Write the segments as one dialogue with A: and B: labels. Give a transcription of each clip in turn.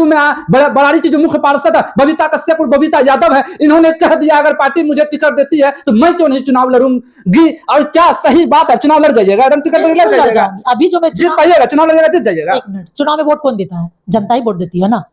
A: बरारी की जो मुख्य पार्षद है बबीता कश्यप और बबीता यादव है, इन्होंने कह दिया अगर पार्टी मुझे टिकट देती है तो मैं क्यों नहीं चुनाव लड़ूंगी। और क्या सही बात है, चुनाव लड़ जाइएगा, एकदम टिकट लड़ जाइएगा,
B: अभी जो मैं
A: जीत पाइएगा, चुनाव लड़ेगा जीत जाइएगा।
B: एक मिनट, चुनाव में वोट कौन देता है? जनता ही वोट देती है ना।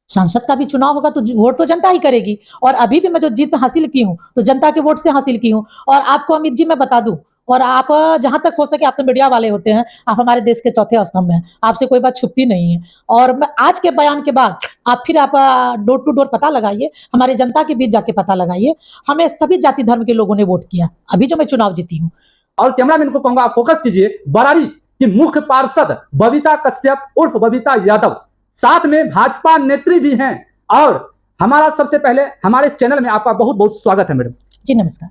B: सांसद का भी चुनाव होगा तो वोट तो जनता ही करेगी। और अभी भी मैं जो जीत हासिल की हूँ तो जनता के वोट से हासिल की हूँ। और आपको अमित जी मैं बता दूं, और आप जहां तक हो सके, आप तो मीडिया वाले होते हैं, आप हमारे देश के चौथे स्तंभ हैं, आपसे कोई बात छुपती नहीं है। और मैं आज के बयान के बाद आप फिर आप डोर टू डोर पता लगाइए, हमारे जनता के बीच जाके पता लगाइए, हमें सभी जाति धर्म के लोगों ने वोट किया अभी जो मैं चुनाव जीती हूँ।
A: और कैमरामैन को कहूंगा फोकस कीजिए, बरारी की मुख्य पार्षद बबीता कश्यप उर्फ बबीता यादव, साथ में भाजपा नेत्री भी हैं। और हमारा सबसे पहले हमारे चैनल में आपका बहुत बहुत स्वागत है मैडम।
B: जी नमस्कार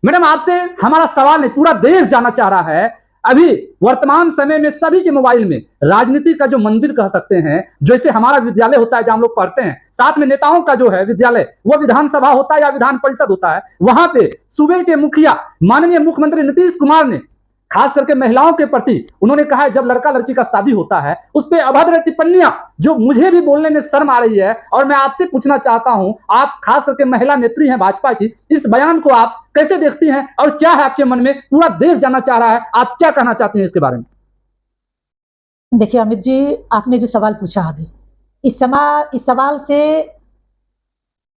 A: मैडम, आपसे हमारा सवाल नहीं, पूरा देश जानना चाह रहा है, अभी वर्तमान समय में सभी के मोबाइल में राजनीति का जो मंदिर कह सकते हैं, जैसे हमारा विद्यालय होता है जहां हम लोग पढ़ते हैं, साथ में नेताओं का जो है विद्यालय, वो विधानसभा होता है या विधान परिषद होता है, वहां पे सूबे के मुखिया माननीय मुख्यमंत्री नीतीश कुमार ने खास करके महिलाओं के प्रति उन्होंने कहा है जब लड़का लड़की का शादी होता है उस पर अभद्र टिप्पणियां जो मुझे भी बोलने में शर्म आ रही है। और मैं आपसे पूछना चाहता हूं, आप खास करके महिला नेत्री हैं भाजपा की, इस बयान को आप कैसे देखती हैं और क्या है आपके मन में? पूरा देश जानना चाह रहा है, आप क्या कहना चाहती हैं इसके बारे में?
B: देखिए अमित जी, आपने जो सवाल पूछा अभी, इस सवाल से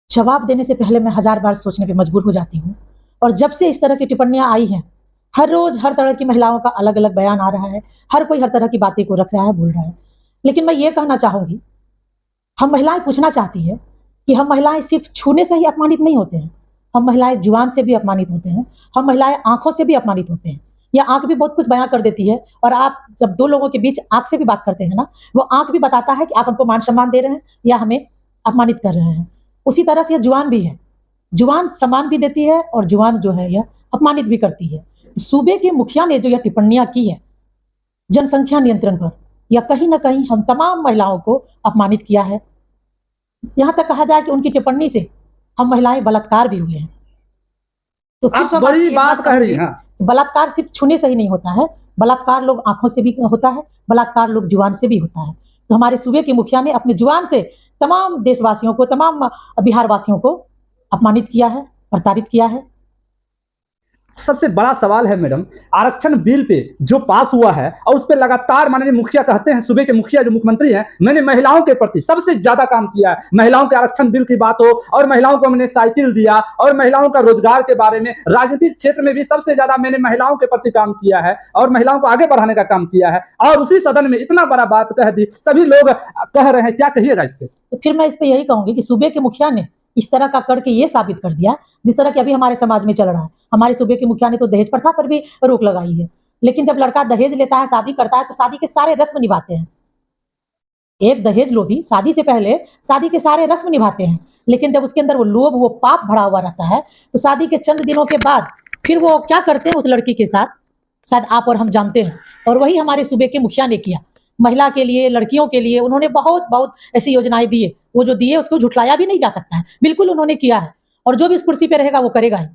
B: जवाब देने से पहले मैं 1000 बार सोचने पे मजबूर हो जाती हूँ। और जब से इस तरह की टिप्पणियां आई हैं, हर रोज हर तरह की महिलाओं का अलग अलग बयान आ रहा है, हर कोई हर तरह की बातें को रख रहा है, बोल रहा है। लेकिन मैं ये कहना चाहूंगी, हम महिलाएं पूछना चाहती है कि हम महिलाएं सिर्फ छूने से ही अपमानित नहीं होते हैं, हम महिलाएं जुबान से भी अपमानित होते हैं, हम महिलाएं आंखों से भी अपमानित होते हैं। यह आंख भी बहुत कुछ बयां कर देती है। और आप जब दो लोगों के बीच आंख से भी बात करते हैं ना, वो आंख भी बताता है कि आप हमको मान सम्मान दे रहे हैं या हमें अपमानित कर रहे हैं। उसी तरह से यह जुबान भी है, जुबान सम्मान भी देती है और जुबान जो है यह अपमानित भी करती है। सूबे के मुखिया ने जो यह टिप्पणियां की है जनसंख्या नियंत्रण पर, यह कहीं ना कहीं हम तमाम महिलाओं को अपमानित किया है। यहां तक कहा जाए कि उनकी टिप्पणी से हम महिलाएं बलात्कार भी हुए हैं। तो फिर
A: आप बड़ी बात कह रही हैं।
B: बलात्कार सिर्फ छूने से ही नहीं होता है, बलात्कार लोग आंखों से भी होता है, बलात्कार लोग जुबान से भी होता है। तो हमारे सूबे के मुखिया ने अपनी जुबान से तमाम देशवासियों को, तमाम बिहार वासियों को अपमानित किया है, प्रताड़ित किया है।
A: सबसे बड़ा सवाल है मैडम, आरक्षण बिल पे जो पास हुआ है और उस पे लगातार माननीय मुखिया कहते हैं, सूबे के मुखिया जो मुख्यमंत्री हैं, मैंने महिलाओं के प्रति सबसे ज्यादा काम किया है। महिलाओं के आरक्षण बिल की बात हो और महिलाओं को मैंने साइकिल दिया और महिलाओं का रोजगार के बारे में, राजनीतिक क्षेत्र में भी सबसे ज्यादा मैंने महिलाओं के प्रति काम किया है और महिलाओं को आगे बढ़ाने का काम किया है। और उसी सदन में इतना बड़ा बात कह दी, सभी लोग कह रहे हैं, क्या कहिएगा इस पे?
B: तो फिर मैं इस पे यही कहूंगी कि सूबे के मुखिया ने इस तरह का करके ये साबित कर दिया, जिस तरह की अभी हमारे समाज में चल रहा है। हमारे सूबे के मुखिया ने तो दहेज प्रथा पर भी रोक लगाई है। लेकिन जब लड़का दहेज लेता है, शादी करता है, तो शादी के सारे रस्म निभाते हैं। एक दहेज लोभी शादी से पहले शादी के सारे रस्म निभाते हैं, लेकिन जब उसके अंदर वो लोभ, वो पाप भरा हुआ रहता है, तो शादी के चंद दिनों के बाद फिर वो क्या करते हैं उस लड़की के साथ, शायद आप और हम जानते हैं। और वही हमारे सूबे के मुखिया ने किया। महिला के लिए, लड़कियों के लिए उन्होंने बहुत बहुत ऐसी योजनाएं दी है। वो जो दिए उसको झुठलाया भी नहीं जा सकता है, बिल्कुल उन्होंने किया है। और जो भी इस कुर्सी पे रहेगा वो करेगा ही,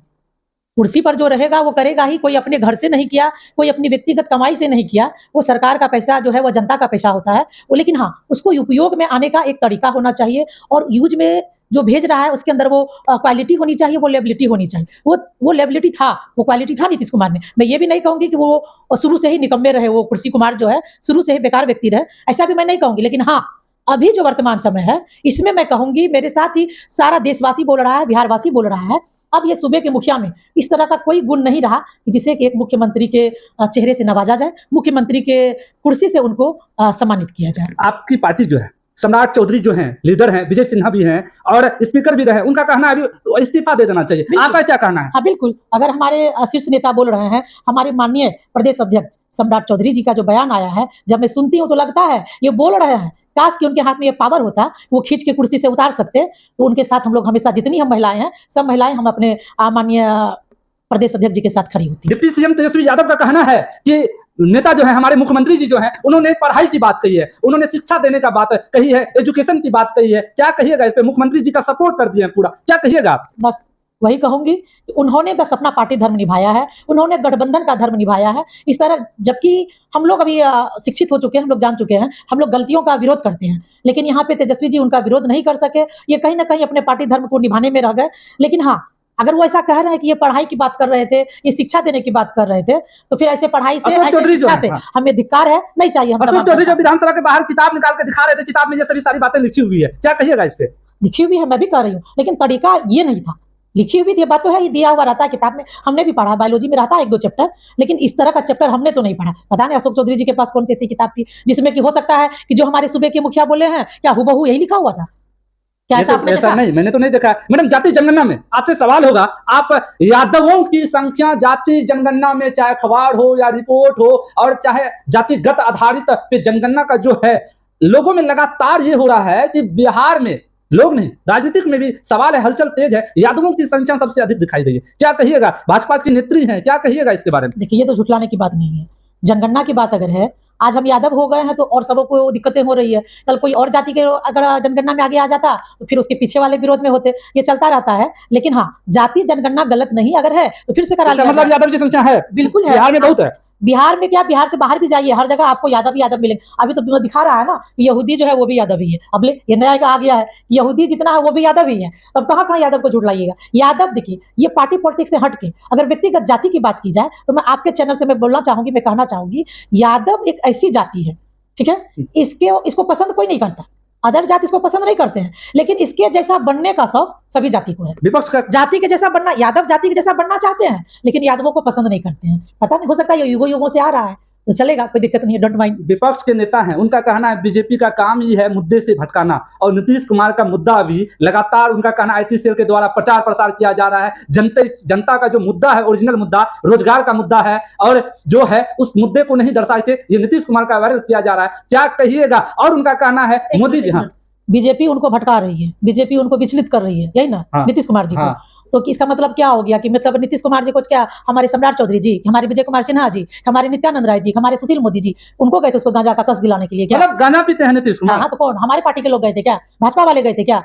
B: कुर्सी पर जो रहेगा वो करेगा ही। कोई अपने घर से नहीं किया, कोई अपनी व्यक्तिगत कमाई से नहीं किया। वो सरकार का पैसा जो है वो जनता का पैसा होता है वो। लेकिन हाँ, उसको उपयोग में आने का एक तरीका होना चाहिए, और यूज में जो भेज रहा है उसके अंदर वो क्वालिटी होनी चाहिए, वो लेबिलिटी होनी चाहिए। वो लेबिलिटी था, वो क्वालिटी था नीतीश कुमार में। मैं ये भी नहीं कहूंगी कि वो शुरू से ही निकम्मे रहे, वो कुर्सी कुमार जो है शुरू से ही बेकार व्यक्ति रहे, ऐसा भी मैं नहीं कहूंगी। लेकिन हाँ, अभी जो वर्तमान समय है इसमें मैं कहूंगी, मेरे साथ ही सारा देशवासी बोल रहा है, बिहारवासी बोल रहा है, अब ये सूबे के मुखिया में इस तरह का कोई गुण नहीं रहा कि जिसे एक मुख्यमंत्री के चेहरे से नवाजा जाए, मुख्यमंत्री के कुर्सी से उनको सम्मानित किया जाए।
A: आपकी पार्टी जो है, सम्राट चौधरी जो हैं, लीडर हैं, विजय सिन्हा भी हैं और स्पीकर भी रहे, उनका कहना है अभी इस्तीफा दे देना चाहिए, आपका क्या कहना है?
B: हाँ बिल्कुल, अगर हमारे शीर्ष नेता बोल रहे हैं, हमारे माननीय प्रदेश अध्यक्ष सम्राट चौधरी जी का जो बयान आया है, जब मैं सुनती हूँ तो लगता है ये बोल रहे हैं, काश कि उनके हाथ में ये पावर होता, वो खींच के कुर्सी से उतार सकते। तो उनके साथ हम लोग हमेशा, जितनी हम महिलाएं हैं, सब महिलाएं हम अपने माननीय प्रदेश अध्यक्ष जी के साथ खड़ी होती है।
A: डिप्टी सीएम तेजस्वी यादव का कहना है कि नेता जो है हमारे मुख्यमंत्री जी जो है, उन्होंने पढ़ाई की बात कही है, उन्होंने शिक्षा देने का बात कही है, एजुकेशन की बात कही है, क्या कहिएगा इस पे? मुख्यमंत्री जी का सपोर्ट कर दिए पूरा, क्या कहिएगा आप?
B: बस वही कहूंगी कि उन्होंने बस अपना पार्टी धर्म निभाया है, उन्होंने गठबंधन का धर्म निभाया है। इस तरह जबकि हम लोग अभी शिक्षित हो चुके हैं, हम लोग जान चुके हैं, हम लोग गलतियों का विरोध करते हैं, लेकिन यहाँ पे तेजस्वी जी उनका विरोध नहीं कर सके। ये कहीं ना कहीं अपने पार्टी धर्म को निभाने में रह गए। लेकिन हाँ, अगर वो ऐसा कह रहे हैं कि ये पढ़ाई की बात कर रहे थे, ये शिक्षा देने की बात कर रहे थे, तो फिर ऐसे पढ़ाई से,
A: अशोक
B: ऐसे
A: चौधरी जो
B: शिक्षा
A: है,
B: से
A: हाँ।
B: हमें धिक्कार है, नहीं चाहिए हम
A: अशोक
B: तमाम
A: चौधरी जो
B: जनता।
A: विधानसभा के बाहर किताब निकाल के दिखा रहे थे, किताब में ये सभी सारी बातें लिखी हुई है, क्या कहिएगा इस पे?
B: लिखी हुई है, मैं भी कह रही हूँ, लेकिन तरीका ये नहीं था। लिखी हुई थी, ये बात तो है, ये दिया हुआ रहता है किताब में, हमने भी पढ़ा, बायोलॉजी में रहता है 1-2 चैप्टर, लेकिन इस तरह का चैप्टर हमने तो नहीं पढ़ा। पता नहीं अशोक चौधरी जी के पास कौन सी ऐसी किताब थी जिसमें कि हो सकता है कि जो हमारे सूबे के मुखिया बोले हैं, क्या हुबहू यही लिखा हुआ था? क्या
A: ये
B: ऐसा
A: तो
B: आपने
A: ऐसा
B: देखा?
A: नहीं, मैंने तो नहीं देखा। मैडम, जाति जनगणना में आपसे सवाल होगा, आप यादवों की संख्या जाति जनगणना में, चाहे अखबार हो या रिपोर्ट हो और चाहे जातिगत आधारित पे जनगणना का जो है, लोगों में लगातार ये हो रहा है कि बिहार में लोग नहीं, राजनीतिक में भी सवाल है, हलचल तेज है, यादवों की संख्या सबसे अधिक दिखाई गई है। क्या कहिएगा, भाजपा की नेत्री हैं, क्या कहिएगा इसके बारे में?
B: देखिए, ये तो झुठलाने की बात नहीं है। जनगणना की बात अगर है, आज हम यादव हो गए हैं तो और सबको दिक्कतें हो रही है। कल कोई और जाति के अगर जनगणना में आगे आ जाता तो फिर उसके पीछे वाले विरोध में होते। ये चलता रहता है। लेकिन हाँ, जाति जनगणना गलत नहीं अगर है तो फिर से करा
A: इसका
B: लिया
A: मतलब
B: जाए।
A: यादव की संख्या है,
B: बिल्कुल है।
A: बिहार में बहुत है।
B: बिहार में क्या, बिहार से बाहर भी जाइए, हर जगह आपको यादव ही यादव मिलेंगे। अभी तो दिखा रहा है ना, यहूदी जो है वो भी यादव ही है। अब ले, ये नया आ गया है, यहूदी जितना है वो भी यादव ही है। अब कहाँ यादव को झुठलाइएगा? यादव देखिए, ये पार्टी पॉलिटिक्स से हट के अगर व्यक्तिगत जाति की बात की जाए तो मैं आपके चैनल से मैं बोलना चाहूंगी, मैं कहना चाहूंगी, यादव एक ऐसी जाति है, ठीक है, इसको पसंद कोई नहीं करता। अदर जाति इसको पसंद नहीं करते हैं, लेकिन इसके जैसा बनने का शौक सभी जाति को है।
A: विपक्ष का
B: जाति के जैसा बनना, यादव जाति के जैसा बनना चाहते हैं, लेकिन यादवों को पसंद नहीं करते हैं। पता नहीं, हो सकता है ये युगों युगों से आ रहा है, तो चलेगा, कोई दिक्कत नहीं है, डोंट माइंड।
A: विपक्ष के नेता हैं, उनका कहना है बीजेपी का काम ही है मुद्दे से भटकाना, और नीतीश कुमार का मुद्दा भी लगातार, उनका कहना आईटी सेल के द्वारा प्रचार प्रसार किया जा रहा है। जनता का जो मुद्दा है, ओरिजिनल मुद्दा रोजगार का मुद्दा है, और जो है उस मुद्दे को नहीं दर्शा के ये नीतीश कुमार का वायरल किया जा रहा है। क्या कहिएगा? और उनका कहना है मोदी जी, हाँ,
B: बीजेपी उनको भटका रही है, बीजेपी उनको विचलित कर रही है, यही ना,
A: हाँ,
B: नीतीश कुमार जी को।
A: हाँ।
B: तो इसका मतलब क्या हो गया कि मतलब नीतीश कुमार जी को क्या, हमारे सम्राट चौधरी जी, हमारे विजय कुमार सिन्हा जी, हमारे नित्यानंद राय जी, हमारे सुशील मोदी जी, उनको गए थे उसको गांजा का कस दिलाने के लिए क्या?
A: मतलब गांजा पीते हैं नीतीश कुमार?
B: हाँ, तो कौन, हमारे पार्टी के लोग गए थे क्या? भाजपा वाले गए थे क्या?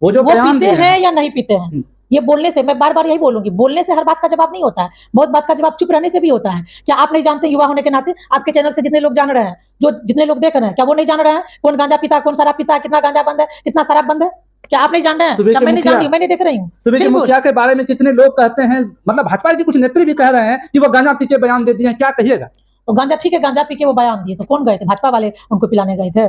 A: वो जो
B: वो
A: बयान
B: पीते
A: दिए
B: हैं या नहीं पीते हैं, ये बोलने से, मैं बार बार यही बोलूंगी, बोलने से हर बात का जवाब नहीं होता है, बहुत बात का जवाब चुप रहने से भी होता है। क्या आप नहीं जानते, युवा होने के नाते आपके चैनल से जितने लोग जान रहे हैं, जो जितने लोग देख रहे हैं, क्या वो नहीं जान रहे हैं कौन गांजा पीता है, कौन शराब पीता है, कितना गांजा बंद है, कितना शराब बंद है? क्या आप नहीं जान रहे हैं?
A: सुबह
B: क्या
A: के
B: मैं नहीं जान
A: मुखिया-
B: रही हूँ? मैं नहीं देख रही हूँ?
A: सुबह के
B: बिल्कुल।
A: मुखिया के बारे में कितने लोग कहते हैं, मतलब भाजपा के कुछ नेत्री भी कह रहे हैं कि वो गांजा पी के बयान दे दिए हैं, क्या कहिएगा?
B: तो गांजा ठीक है, गांजा पी के वो बयान दिए, तो कौन गए थे? भाजपा वाले उनको पिलाने गए थे?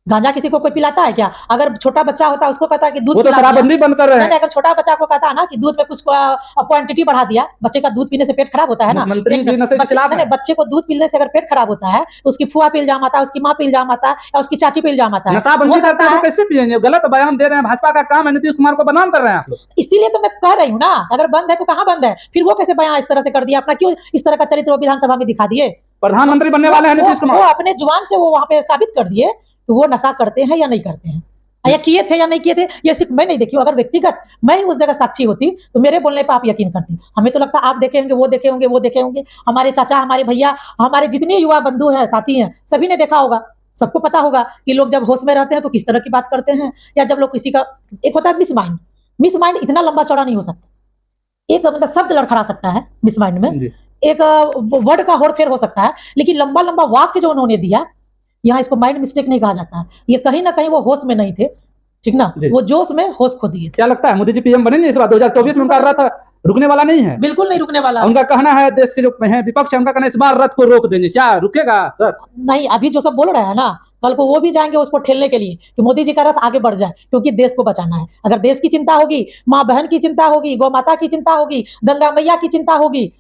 B: गांजा किसी को कोई पिलाता है क्या? अगर छोटा बच्चा होता है उसको कहता है कि दूध
A: वो तो
B: पिला दिया।
A: शराबबंदी बंद कर रहे
B: नहीं,
A: हैं।
B: नहीं, अगर छोटा बच्चा को कहता है ना कि दूध में कुछ क्वांटिटी बढ़ा दिया, बच्चे का दूध पीने से पेट खराब होता है ना।
A: मुख्यमंत्री
B: एक
A: भी नशे के
B: बच्चे,
A: खिलाफ
B: नहीं,
A: हैं।
B: नहीं, बच्चे को दूध पीने से अगर पेट खराब होता है तो उसकी फुआ पे इल्जाम आता है, उसकी माँ पे इल्जाम आता है, या उसकी चाची पे इल्जाम आता है।
A: नशाबंदी
B: हो
A: करते
B: सकता
A: हैं
B: है,
A: तो कैसे पिएंगे? गलत बयान दे रहे हैं, भाजपा का काम है, नीतीश कुमार को बदनाम कर रहे हैं आप लोग।
B: इसीलिए तो मैं कह रही हूँ ना, अगर बंद है तो कहाँ बंद है? फिर वो कैसे बयान इस तरह से कर दिया अपना? क्यों इस तरह का चरित्र वो विधानसभा में दिखा दिए?
A: प्रधानमंत्री बनने वाले हैं नीतीश
B: वो
A: कुमार।
B: अपने जुबान से वो वहां पे साबित कर दिए कि वो नशा करते हैं या नहीं करते हैं, या किए थे या नहीं किए थे। ये सिर्फ मैं नहीं देखी हूँ, अगर व्यक्तिगत मैं ही उस जगह साक्षी होती तो मेरे बोलने पर आप यकीन करती। हमें तो लगता है आप देखे होंगे, वो देखे होंगे, वो देखे होंगे, हमारे चाचा, हमारे भैया, हमारे जितने युवा बंधु हैं, साथी हैं, सभी ने देखा होगा, सबको पता होगा कि लोग जब होश में रहते हैं तो किस तरह की बात करते हैं, या जब लोग किसी का, एक होता है मिस माइंड। मिस माइंड इतना लंबा चौड़ा नहीं हो सकता, एक मतलब शब्द लड़खड़ा सकता है मिस माइंड में,
A: जी।
B: एक वर्ड का होड़-फेर हो सकता है, लेकिन लंबा लंबा वाक्य जो उन्होंने दिया, यहाँ इसको माइंड मिस्टेक नहीं कहा जाता है। ये कहीं ना कहीं वो होश में नहीं थे, ठीक ना,
A: जी।
B: वो जोश में होश खो दिए थे।
A: क्या लगता है मोदी जी पीएम बनेंगे इस बार? 2024 में उनका रथ रुकने वाला नहीं है।
B: बिल्कुल नहीं रुकने वाला।
A: उनका कहना है, देश के जो है विपक्ष है, उनका कहना है इस बार रथ को रोक देंगे। क्या रुकेगा रथ?
B: नहीं, अभी जो सब बोल रहे हैं ना, कल को वो भी जाएंगे उसको ठेलने के लिए कि मोदी जी का रथ आगे बढ़ जाए, क्योंकि देश को बचाना है। अगर देश की चिंता होगी, माँ बहन की चिंता होगी, गौ माता की चिंता होगी, गंगा मैया की चिंता होगी,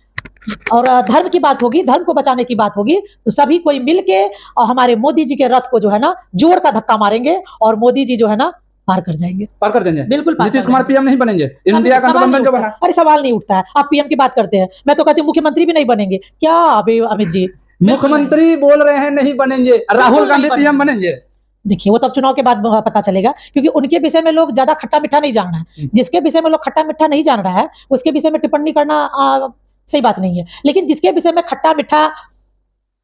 B: और धर्म की बात होगी, धर्म को बचाने की बात होगी, तो सभी कोई मिलके और हमारे मोदी जी के रथ को जो है ना जोर का धक्का मारेंगे, और मोदी जी जो है ना पार कर जाएंगे।
A: पार कर देंगे।
B: बिल्कुल पार
A: नीतीश
B: कर
A: कुमार
B: जाएंगे।
A: पीएम नहीं बनेंगे। इंडिया का
B: सवाल
A: गठबंधन
B: नहीं
A: जो
B: उठता
A: बना,
B: है। अरे सवाल नहीं उठता है, आप पीएम की बात करते हैं, मैं तो कहती हूँ मुख्यमंत्री भी नहीं बनेंगे क्या? अभी अमित जी
A: मुख्यमंत्री बोल रहे हैं नहीं बनेंगे, राहुल गांधी
B: नहीं
A: पीएम बनेंगे।
B: देखिए, वो तब चुनाव के बाद पता चलेगा, क्योंकि उनके विषय में लोग ज्यादा खट्टा मीठा नहीं जान रहा है। जिसके विषय में लोग खट्टा मीठा नहीं जान रहा है उसके विषय में टिप्पणी करना सही बात नहीं है, लेकिन जिसके विषय में खट्टा मीठा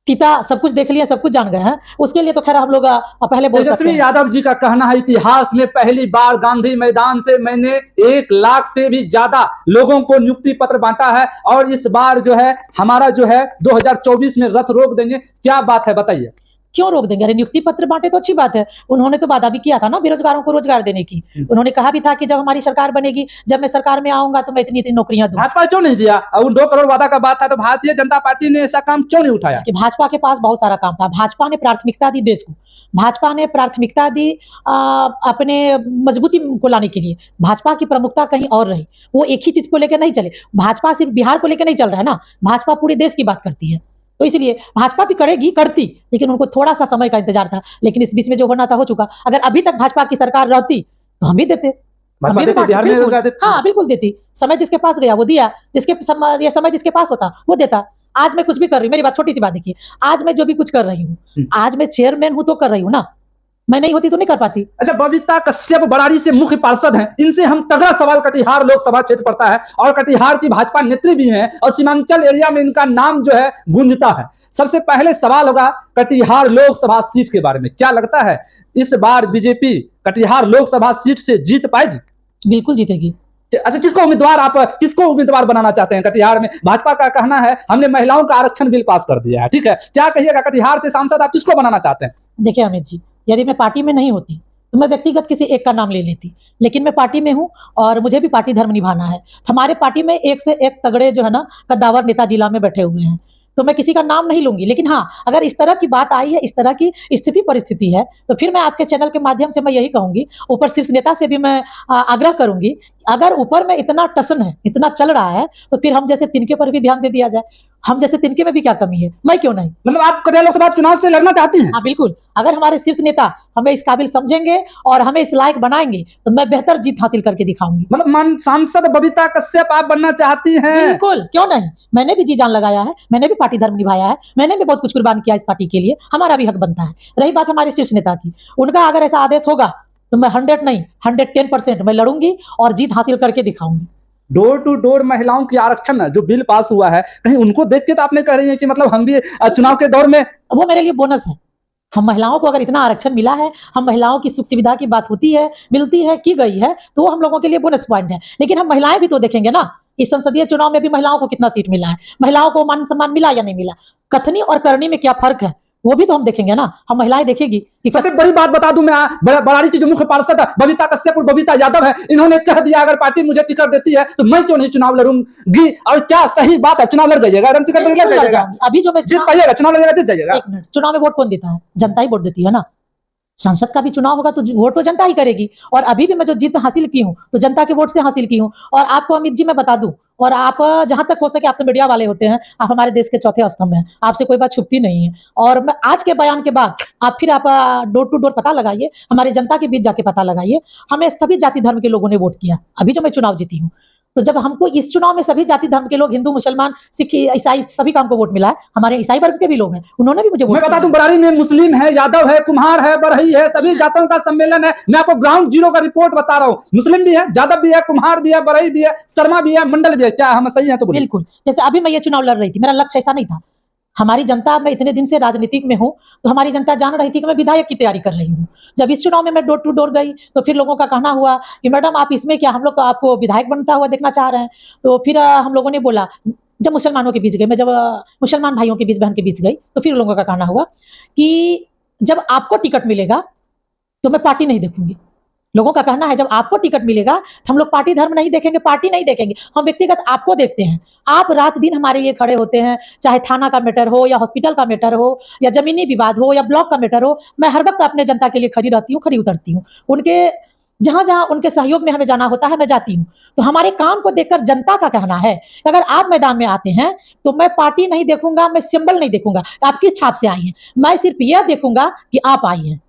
B: पिता सब कुछ देख लिया, सब कुछ जान गए हैं, उसके लिए तो खैर हम लोग पहले बोल सकते
A: तेजस्वी
B: हैं।
A: यादव जी का कहना है इतिहास में पहली बार गांधी मैदान से मैंने 1 लाख से भी ज्यादा लोगों को नियुक्ति पत्र बांटा है और इस बार जो है हमारा जो है 2024 में रथ रोक देंगे। क्या बात है बताइए।
B: क्यों रोक देंगे? अरे नियुक्ति पत्र बांटे तो अच्छी बात है। उन्होंने तो वादा भी किया था ना बेरोजगारों को रोजगार देने की। उन्होंने कहा भी था कि जब हमारी सरकार बनेगी, जब मैं सरकार में आऊंगा तो मैं इतनी-इतनी नौकरियां दूंगा।
A: भाजपा क्यों नहीं दिया? और 2 करोड़ वादा का बात था तो भारतीय जनता पार्टी ने ऐसा काम क्यों नहीं उठाया?
B: कि भाजपा के पास बहुत सारा काम था। भाजपा ने प्राथमिकता दी देश को। भाजपा ने प्राथमिकता दी अपने मजबूती को लाने के लिए। भाजपा की प्रमुखता कहीं और रही। वो एक ही चीज को लेकर नहीं चले। भाजपा सिर्फ बिहार को लेकर नहीं चल रहा है ना, भाजपा पूरे देश की बात करती है। तो इसलिए भाजपा भी करेगी, करती, लेकिन उनको थोड़ा-सा समय का इंतजार था। लेकिन इस बीच में जो होना था हो चुका। अगर अभी तक भाजपा की सरकार रहती, तो हम भी देते। हम
A: भाजपा
B: भी
A: देती,
B: बाँटते,
A: बिहार में
B: बिल्कुल।
A: रोजगार देती।
B: हाँ, बिल्कुल देती। समय जिसके पास गया वो दिया, ये समय जिसके पास होता वो देता। आज मैं कुछ भी कर रही हूँ, मेरी बात छोटी-सी बात देखिए। आज मैं जो भी कुछ कर रही हूँ, आज मैं चेयरमैन हूँ तो कर रही हूँ ना। मैं नहीं होती तो नहीं कर पाती।
A: अच्छा, बबीता कश्यप बराड़ी से मुख्य पार्षद हैं, इनसे हम तगड़ा सवाल कटिहार लोकसभा क्षेत्र पड़ता है और कटिहार की भाजपा नेत्री भी हैं और सीमांचल एरिया में इनका नाम जो है गूंजता है। सबसे पहले सवाल होगा कटिहार लोकसभा सीट के बारे में। क्या लगता है इस बार बीजेपी कटिहार लोकसभा सीट से जीत पाएगी?
B: बिल्कुल जीतेगी।
A: अच्छा, किसको उम्मीदवार बनाना चाहते हैं कटिहार में? भाजपा का कहना है हमने महिलाओं का आरक्षण बिल पास कर दिया है, ठीक है। क्या कहिएगा कटिहार से सांसद आप किसको बनाना चाहते हैं?
B: देखिए अमित जी, यदि मैं पार्टी में नहीं होती, तो मैं व्यक्तिगत किसी एक का नाम ले लेती। लेकिन मैं पार्टी में हूँ और मुझे भी पार्टी धर्म निभाना है। हमारे पार्टी में एक से एक तगड़े जो है ना कद्दावर नेता जिला में बैठे हुए हैं। तो मैं किसी का नाम नहीं लूँगी। लेकिन हाँ, अगर इस तरह की बात आई है, इस तरह की स्थिति परिस्थिति है, तो फिर मैं आपके चैनल के माध्यम से मैं यही कहूँगी, ऊपर शीर्ष नेता से भी मैं आग्रह करूँगी, अगर ऊपर में इतना टसन है, इतना चल रहा है, तो फिर हम जैसे तिनके पर भी ध्यान दे दिया जाए। हम जैसे तिनके में भी क्या कमी है? मैं क्यों नहीं?
A: मतलब आप कटिहार लोकसभा चुनाव से लड़ना चाहती हैं?
B: हाँ, बिल्कुल। अगर हमारे शीर्ष नेता हमें इस काबिल समझेंगे और हमें इस लायक बनाएँगे, तो मैं बेहतर जीत हासिल करके दिखाऊँगी।
A: मतलब सांसद बबीता कश्यप आप बनना चाहती हैं?
B: बिल्कुल, क्यों नहीं? मैंने भी जी जान लगाया है, मैंने भी पार्टी धर्म निभाया है, मैंने भी बहुत कुछ कुर्बान किया इस पार्टी के लिए, हमारा भी हक बनता है। रही बात हमारे शीर्ष नेता की, उनका अगर ऐसा आदेश होगा, तो मैं 100 नहीं, 110% मैं लड़ूँगी और जीत हासिल करके दिखाऊँगी।
A: डोर टू डोर महिलाओं की आरक्षण जो बिल पास हुआ है, कहीं उनको देख के तो आप नहीं कह रही हैं कि मतलब हम भी चुनाव के दौर में?
B: वो मेरे लिए बोनस है। हम महिलाओं को अगर इतना आरक्षण मिला है, हम महिलाओं की सुख-सुविधा की बात होती है, मिलती है, की गई है, तो वो हम लोगों के लिए बोनस पॉइंट है। लेकिन हम महिलाएँ भी तो देखेंगे ना, इस संसदीय चुनाव में भी महिलाओं को कितना सीट मिला है, महिलाओं को मान-सम्मान मिला या नहीं मिला, कथनी और करनी में क्या फ़र्क है, वो भी तो हम देखेंगे ना। हम महिलाएँ देखेगी कि
A: सबसे बड़ी बात बता दूं मैं, बराड़ी की जो मुख्य पार्षद बबीता कश्यप और बबीता यादव है, इन्होंने कह दिया अगर पार्टी मुझे टिकट देती है तो मैं क्यों नहीं चुनाव लड़ूंगी। और क्या सही बात है, चुनाव लड़ जाइएगा, टिकट लड़
B: बिल्कुल लड़
A: जाइएगा,
B: जाऊँगी। अभी जो मैं
A: जीत पाइएगा, चुनाव लड़ेगा, जीत जाइएगा।
B: 1 मिनट, चुनाव में वोट कौन देता है? जनता ही वोट देती है ना। संसद का भी चुनाव होगा तो वोट तो जनता ही करेगी और अभी भी मैं जो जीत हासिल की हूँ तो जनता के वोट से हासिल की हूँ। और आपको अमित जी मैं बता दूं, और आप जहां तक हो सके, आप तो मीडिया वाले होते हैं, आप हमारे देश के चौथे स्तंभ हैं, आपसे कोई बात छुपती नहीं है। और मैं आज के बयान के बाद आप फिर डोर टू डोर पता लगाइए, हमारे जनता के बीच जाके पता लगाइए, हमें सभी जाति धर्म के लोगों ने वोट किया अभी जो मैं चुनाव जीती हूँ। तो जब हमको इस चुनाव में सभी जाति धर्म के लोग, हिंदू, मुसलमान, सिख, ईसाई, सभी का हमको वोट मिला है। हमारे ईसाई वर्ग के भी लोग हैं, उन्होंने भी मुझे वोट
A: मैं बता
B: किया।
A: दूं, बराड़ी में मुस्लिम है, यादव है, कुम्हार है, बरही है, सभी जातों का सम्मेलन है। मैं आपको ग्राउंड जीरो का रिपोर्ट बता रहा हूँ। मुस्लिम भी है, यादव भी है, कुम्हार भी है, बरही भी है, शर्मा भी है, मंडल भी है। क्या हम सही है? तो बोलिए।
B: बिल्कुल। जैसे अभी मैं ये चुनाव लड़ रही थी, मेरा लक्ष्य ऐसा नहीं था। हमारी जनता, मैं इतने दिन से राजनीतिक में हूँ, तो हमारी जनता जान रही थी कि मैं विधायक की तैयारी कर रही हूँ। जब इस चुनाव में मैं डोर टू डोर गई, तो फिर लोगों का कहना हुआ कि मैडम आप इसमें क्या, हम लोग तो आपको विधायक बनता हुआ देखना चाह रहे हैं। तो फिर हम लोगों ने बोला, जब मुसलमानों के बीच गई, मैं जब मुसलमान भाइयों के बीच, बहन के बीच गई, तो फिर लोगों का कहना हुआ कि जब आपको टिकट मिलेगा, तो मैं पार्टी नहीं देखूँगी। लोगों का कहना है जब आपको टिकट मिलेगा तो हम लोग पार्टी धर्म नहीं देखेंगे, पार्टी नहीं देखेंगे, हम व्यक्तिगत आपको देखते हैं। आप रात दिन हमारे लिए खड़े होते हैं, चाहे थाना का मैटर हो या हॉस्पिटल का मैटर हो या जमीनी विवाद हो या ब्लॉक का मैटर हो, मैं हर वक्त अपने जनता के लिए खड़ी रहती हूँ, खड़ी उतरती हूँ। उनके जहाँ-जहाँ उनके सहयोग में हमें जाना होता है, मैं जाती हूँ। तो हमारे काम को देखकर जनता का कहना है कि अगर आप मैदान में आते हैं, तो मैं पार्टी नहीं देखूँगा, मैं सिंबल नहीं देखूँगा, आप किस छाप से आई हैं। मैं सिर्फ यह देखूँगा कि आप आई हैं।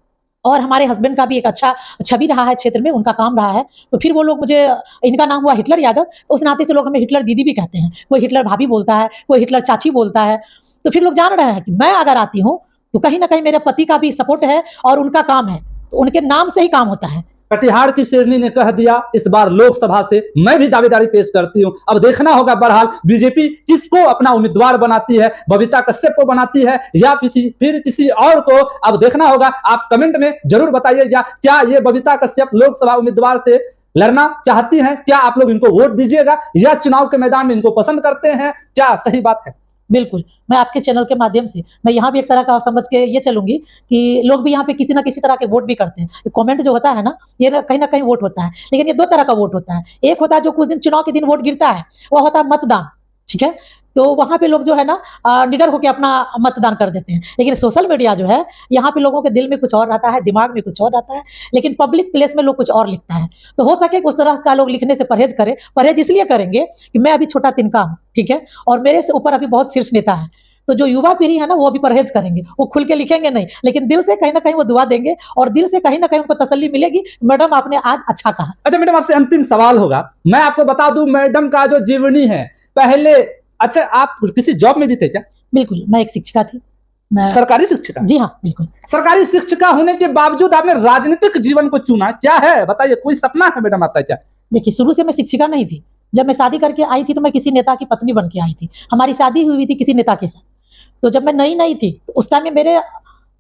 B: और हमारे हस्बैंड का भी एक अच्छा छवि रहा है क्षेत्र में, उनका काम रहा है। तो फिर वो लोग मुझे, इनका नाम हुआ हिटलर यादव, तो उस नाते से लोग हमें हिटलर दीदी भी कहते हैं। कोई हिटलर भाभी बोलता है, कोई हिटलर चाची बोलता है। तो फिर लोग जान रहे हैं कि मैं अगर आती हूँ, तो कहीं न कहीं मेरे पति का भी सपोर्ट है और उनका काम है। तो उनके नाम से ही काम होता है।
A: कटिहार की शेरनी ने कह दिया इस बार लोकसभा से, मैं भी दावेदारी पेश करती हूं। अब देखना होगा बहरहाल बीजेपी किसको अपना उम्मीदवार बनाती है, बबीता कश्यप को बनाती है या फिर किसी और को। अब देखना होगा। आप कमेंट में जरूर बताइएगा, क्या ये बबीता कश्यप लोकसभा उम्मीदवार से लड़ना चाहती हैं? क्या आप लोग इनको वोट दीजिएगा या चुनाव के मैदान में इनको पसंद करते हैं? क्या सही बात है?
B: बिल्कुल, मैं आपके चैनल के माध्यम से मैं यहाँ भी एक तरह का समझ के ये चलूंगी कि लोग भी यहाँ पे किसी ना किसी तरह के वोट भी करते हैं। कमेंट जो होता है ना कहीं वोट होता है, लेकिन ये दो तरह का वोट होता है। एक होता है जो कुछ दिन चुनाव के दिन वोट गिरता है, वो होता है मतदान, ठीक है। तो वहां पे लोग जो है ना निडर होकर अपना मतदान कर देते हैं। लेकिन सोशल मीडिया जो है, यहाँ पे लोगों के दिल में कुछ और रहता है, दिमाग में कुछ और रहता है, लेकिन पब्लिक प्लेस में लोग कुछ और लिखता है। तो हो सके उस तरह का लोग लिखने से परहेज करें। परहेज इसलिए करेंगे कि मैं अभी छोटा तिनका हूँ, ठीक है, और मेरे से ऊपर अभी बहुत शीर्ष नेता है। तो जो युवा पीढ़ी है ना, वो अभी परहेज करेंगे, वो खुल के लिखेंगे नहीं, लेकिन दिल से कहीं ना कहीं वो दुआ देंगे और दिल से कहीं ना कहीं उनको तसल्ली मिलेगी, मैडम आपने आज अच्छा कहा।
A: अच्छा मैडम, आपसे अंतिम सवाल होगा। मैं आपको बता दूं, मैडम का जो जीवनी है पहले, अच्छा आप किसी जॉब में भी थे क्या?
B: बिल्कुल, मैं एक शिक्षिका थी। मैं
A: सरकारी शिक्षिका?
B: जी हाँ, बिल्कुल।
A: सरकारी शिक्षिका होने के बावजूद आपने राजनीतिक जीवन को चुना, क्या है बताइए? कोई सपना है मैडम आपका क्या?
B: देखिए, शुरू से मैं शिक्षिका नहीं थी। जब मैं शादी करके आई थी तो मैं किसी नेता की पत्नी बन के आई थी। हमारी शादी हुई थी किसी नेता के साथ। तो जब मैं नई थी तो उस टाइम में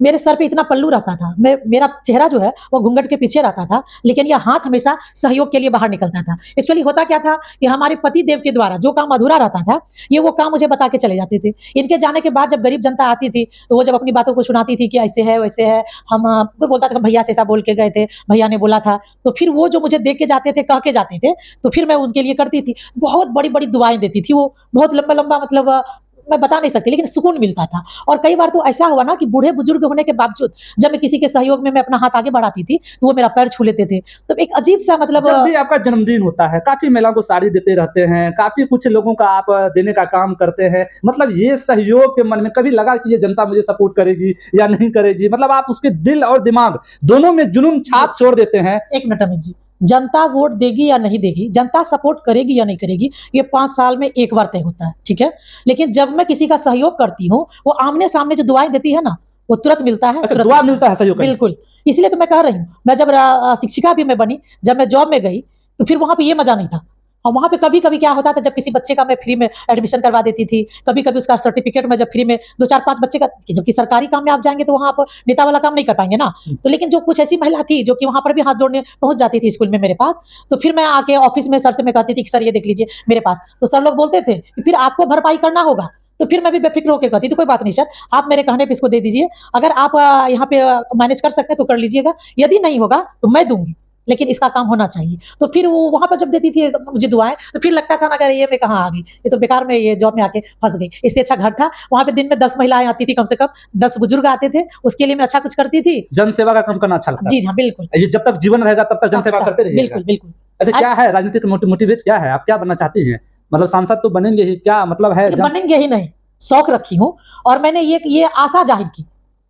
B: मेरे सर पे इतना पल्लू रहता था, मेरा चेहरा जो है वो घूंघट के पीछे रहता था, लेकिन यह हाथ हमेशा सहयोग के लिए बाहर निकलता था। एक्चुअली होता क्या था कि हमारे पति देव के द्वारा जो काम अधूरा रहता था, ये वो काम मुझे बता के चले जाते थे। इनके जाने के बाद जब गरीब जनता आती थी तो वो जब अपनी बातों को सुनाती थी कि ऐसे है वैसे है, हम वो बोलता था भैया से ऐसा बोल के गए थे, भैया ने बोला था। तो फिर वो जो मुझे देख के जाते थे, कह के जाते थे, तो फिर मैं उनके लिए करती थी। बहुत बड़ी बड़ी दुआएं देती थी वो, बहुत लंबा लंबा, मतलब मैं बता नहीं सकती, लेकिन सुकून मिलता था। और कई बार तो ऐसा हुआ ना कि बूढ़े बुजुर्ग होने के बावजूद जब मैं किसी के सहयोग में मैं अपना हाथ आगे बढ़ाती थी तो वो मेरा पैर छू लेते थे। तो एक अजीब सा, मतलब
A: जब भी आपका जन्मदिन होता है, काफी महिलाओं को साड़ी देते रहते हैं, काफी कुछ लोगों का आप देने का काम करते हैं, मतलब ये सहयोग के मन में कभी लगा कि ये जनता मुझे सपोर्ट करेगी या नहीं करेगी? मतलब आप उसके दिल और दिमाग दोनों में जुनून छाप छोड़ देते हैं।
B: एक मिनट अमित जी, जनता वोट देगी या नहीं देगी, जनता सपोर्ट करेगी या नहीं करेगी, ये 5 साल में एक बार तय होता है, ठीक है। लेकिन जब मैं किसी का सहयोग करती हूँ, वो आमने सामने जो दुआएं देती है ना, वो तुरंत मिलता है।
A: अच्छा,
B: तुरंत
A: दुआ मिलता है सहयोग करने से?
B: बिल्कुल। इसलिए तो मैं कह रही हूँ, मैं जब शिक्षिका भी मैं बनी, जब मैं जॉब में गई तो फिर वहां पे ये मजा नहीं था। और वहां पे कभी कभी क्या होता था, जब किसी बच्चे का मैं फ्री में एडमिशन करवा देती थी, कभी कभी उसका सर्टिफिकेट में जब फ्री में 2-4-5 बच्चे का, जबकि सरकारी काम में आप जाएंगे तो वहां आप नेता वाला काम नहीं कर पाएंगे ना। तो लेकिन जो कुछ ऐसी महिला थी जो कि वहां पर भी हाथ जोड़ने पहुंच जाती थी स्कूल में मेरे पास, तो फिर मैं आके ऑफिस में सर से मैं कहती थी कि सर ये देख लीजिए मेरे पास। तो सर लोग बोलते थे कि फिर आपको भरपाई करना होगा। तो फिर मैं भी बेफिक्र होकर कहती, तो कोई बात नहीं सर, आप मेरे कहने पे इसको दे दीजिए, अगर आप यहाँ पे मैनेज कर सकते हैं तो कर लीजिएगा, यदि नहीं होगा तो मैं दूंगी, लेकिन इसका काम होना चाहिए। तो फिर वो वहां पर जब देती थी मुझे दुआएं, तो फिर लगता था ना अगर ये मैं कहाँ आ गई, ये तो बेकार में ये जॉब में आके फंस गई। इससे अच्छा घर था, वहां पे दिन में 10 महिलाएं आती थी, कम से कम 10 बुजुर्ग आते थे, उसके लिए मैं अच्छा कुछ करती थी।
A: जन सेवा का काम करना अच्छा लगता है?
B: जी हाँ, बिल्कुल।
A: ये जब तक जीवन रहेगा तब तक जन सेवा करते रहिएगा?
B: बिल्कुल बिल्कुल।
A: अच्छा, क्या है राजनीतिक मोटिवेट, क्या है, आप क्या बनना चाहती हैं? मतलब सांसद तो बनेंगे ही, क्या मतलब है?
B: बनेंगे ही नहीं, शौक रखी हूँ, और मैंने ये आशा जाहिर की,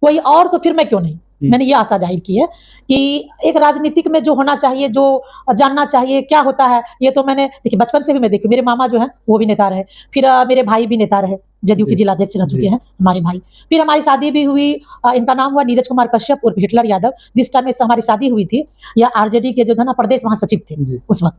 B: कोई और तो फिर मैं क्यों नहीं, मैंने ये आशा जाहिर की है कि एक राजनीतिक में जो होना चाहिए, जो जानना चाहिए क्या होता है, ये तो मैंने देखिए बचपन से भी मैं देखी। मेरे मामा जो है वो भी नेता रहे, फिर मेरे भाई भी नेता रहे, जदयू के जिला अध्यक्ष रह चुके हैं हमारे भाई। फिर हमारी शादी भी हुई, इनका नाम हुआ नीरज कुमार कश्यप उर्फ हिटलर यादव। जिस टाइम से हमारी शादी हुई थी, या आरजेडी के जो था ना प्रदेश महासचिव थे उस वक्त।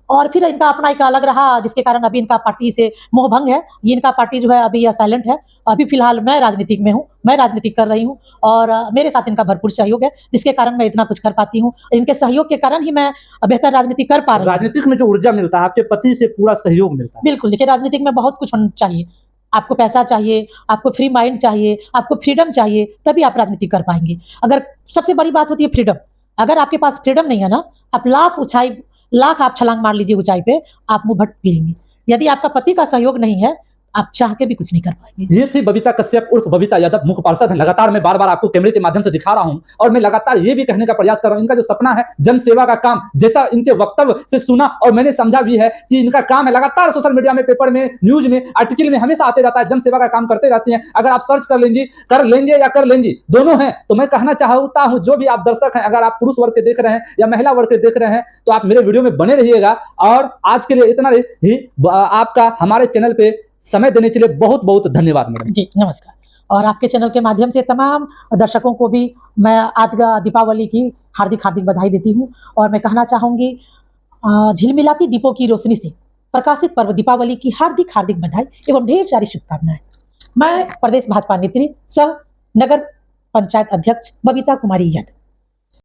B: और फिर इनका अपना एक अलग रहा, जिसके कारण अभी इनका पार्टी से मोह भंग है। ये इनका पार्टी जो है अभी साइलेंट है। अभी फिलहाल मैं राजनीतिक में हूँ, मैं राजनीतिक कर रही हूँ, और मेरे साथ इनका भरपूर सहयोग है, जिसके कारण मैं इतना कुछ कर पाती हूँ। इनके सहयोग के कारण ही मैं बेहतर राजनीति कर पा रही हूँ।
A: राजनीतिक में जो ऊर्जा मिलता है, आपके पति से पूरा सहयोग मिलता है?
B: बिल्कुल। देखिए, राजनीतिक में बहुत कुछ होना चाहिए। आपको पैसा चाहिए, आपको फ्री माइंड चाहिए, आपको फ्रीडम चाहिए, तभी आप राजनीति कर पाएंगे। अगर सबसे बड़ी बात होती है फ्रीडम, अगर आपके पास फ्रीडम नहीं है ना, आप लाख आप छलांग मार लीजिए ऊंचाई पे, आप मुंह भट गिरेंगे। यदि आपका पति का सहयोग नहीं है, आप चाह के भी कुछ नहीं कर पाएंगे।
A: ये थी बबीता कश्यप उर्फ बबीता यादव, मुख्य पार्षद है। लगातार मैं बार-बार आपको कैमरे के माध्यम से दिखा रहा हूं, और मैं लगातार ये भी कहने का प्रयास कर रहा हूं, इनका जो सपना है जन सेवा का काम, जैसा इनके वक्तव्य से सुना और मैंने समझा भी है कि इनका काम है, लगातार सोशल मीडिया में, पेपर में, न्यूज में, आर्टिकल में हमेशा आते रहता है, जन सेवा का काम करते रहती हैं। अगर आप सर्च कर लेंगे या कर लेंगी, दोनों हैं। तो मैं कहना चाहता हूं, जो भी आप दर्शक हैं, अगर आप पुरुष वर्ग के देख रहे हैं या महिला वर्ग के देख रहे हैं, तो आप मेरे वीडियो में बने रहिएगा। और आज के लिए इतना ही, आपका हमारे चैनल पे समय देने के लिए बहुत बहुत धन्यवाद मैडम
B: जी, नमस्कार। और आपके चैनल के माध्यम से तमाम दर्शकों को भी मैं आज का दीपावली की हार्दिक हार्दिक बधाई देती हूँ। और मैं कहना चाहूँगी झिलमिलाती दीपों की रोशनी से प्रकाशित पर्व दीपावली की हार्दिक हार्दिक बधाई एवं ढेर सारी शुभकामनाएं। मैं प्रदेश भाजपा नेत्री सह नगर पंचायत अध्यक्ष बबीता कुमारी यादव।